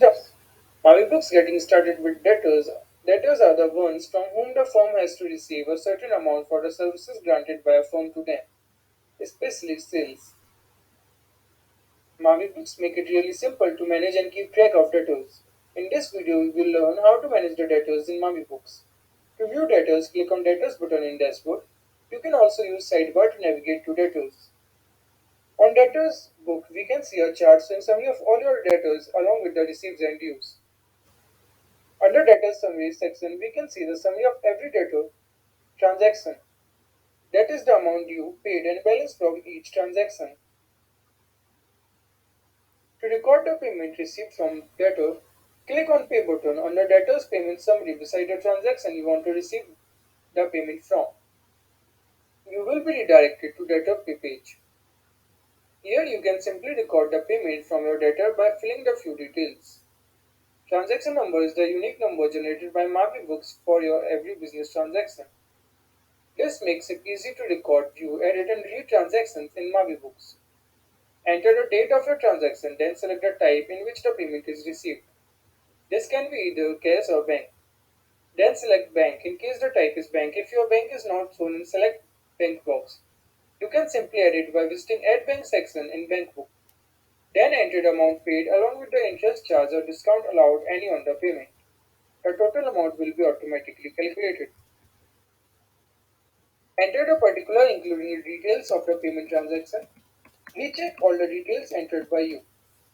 Yes. Maavybooks getting started with debtors. Debtors are the ones from whom the firm has to receive a certain amount for the services granted by a firm to them, especially sales. Maavybooks make it really simple to manage and keep track of debtors. In this video, we will learn how to manage the debtors in Maavybooks. To view debtors, click on Debtors button in Dashboard. You can also use sidebar to navigate to debtors. On Debtors book, we can see a chart showing summary of all your debtors along with the receipts and dues. Under Debtors Summary section, we can see the summary of every debtor transaction. That is the amount due, paid, and balance from each transaction. To record the payment received from debtor, click on Pay button on the debtor's payment summary beside the transaction you want to receive the payment from. You will be redirected to debtor pay page. Here you can simply record the payment from your debtor by filling the few details. Transaction number is the unique number generated by Maavybooks for your every business transaction. This makes it easy to record, view, edit, and delete transactions in Maavybooks. Enter the date of your transaction, then select the type in which the payment is received. This can be either cash or bank. Then select bank in case the type is bank. If your bank is not shown in select bank box, you can simply edit by visiting Add Bank section in Bank Book. Then enter the amount paid along with the interest charge or discount allowed any on the payment. The total amount will be automatically calculated. Enter the particular including the details of the payment transaction. Recheck all the details entered by you.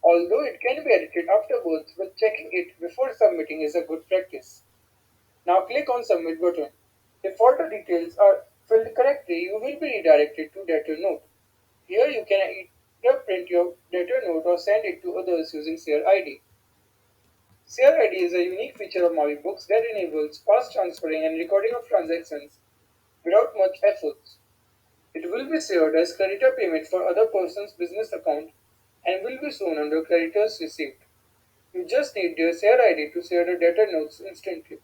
Although it can be edited afterwards, but checking it before submitting is a good practice. Now click on Submit button. If all the details are filled correctly, you will be redirected to Debtor Note. Here you can either print your Debtor Note or send it to others using Share ID. Share ID is a unique feature of Maavybooks that enables fast transferring and recording of transactions without much effort. It will be shared as creditor payment for other person's business account and will be shown under creditors received. You just need their share ID to share the debtor notes instantly.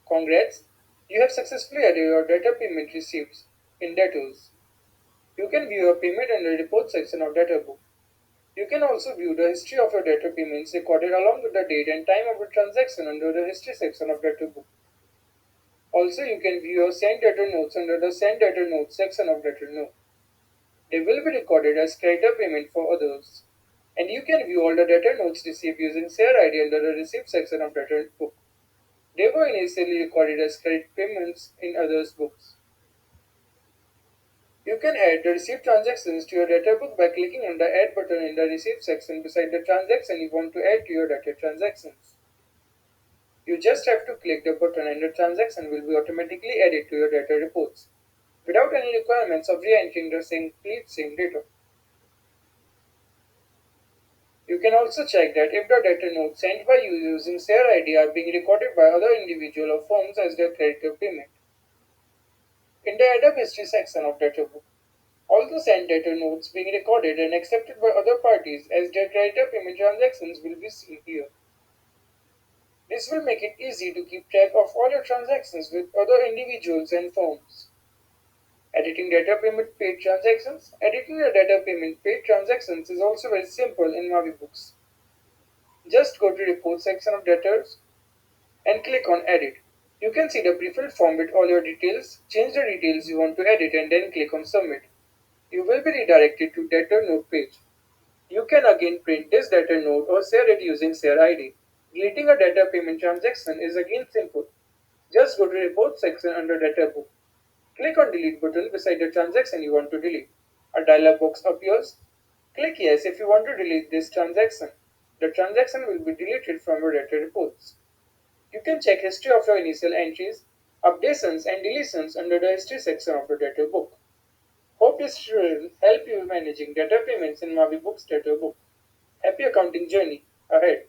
Congrats! You have successfully added your debtor payment receipts in Debtors. You can view your payment under the report section of Debtor Book. You can also view the history of your debtor payments recorded along with the date and time of the transaction under the history section of Debtor Book. Also, you can view your send debtor notes under the send debtor notes section of Debtor Note. They will be recorded as creditor payment for others. And you can view all the debtor notes received using share ID under the receipt section of Debtor Book. They were initially recorded as credit payments in others' books. You can add the received transactions to your debtor book by clicking on the Add button in the Receipt section beside the transaction you want to add to your debtor transactions. You just have to click the button and the transaction will be automatically added to your debtor reports, without any requirements of re-entering the same data. You can also check that if the debtor notes sent by you using share ID are being recorded by other individual or firms as their creditor payment. In the Add History section of debtor book, all the sent debtor notes being recorded and accepted by other parties as their creditor payment transactions will be seen here. This will make it easy to keep track of all your transactions with other individuals and firms. Editing debtor payment paid transactions. Editing the debtor payment paid transactions is also very simple in Maavybooks. Just go to Report section of Debtors and click on Edit. You can see the pre-filled form with all your details. Change the details you want to edit and then click on Submit. You will be redirected to Debtor Note page. You can again print this debtor note or share it using Share ID. Deleting a debtor payment transaction is again simple. Just go to Report section under Debtor Book. Click on Delete button beside the transaction you want to delete. A dialog box appears. Click Yes if you want to delete this transaction. The transaction will be deleted from your debtor reports. You can check history of your initial entries, updations and deletions under the History section of the Debtor Book. Hope this will help you managing debtor payments in Maavybooks Debtor Book. Happy accounting journey ahead!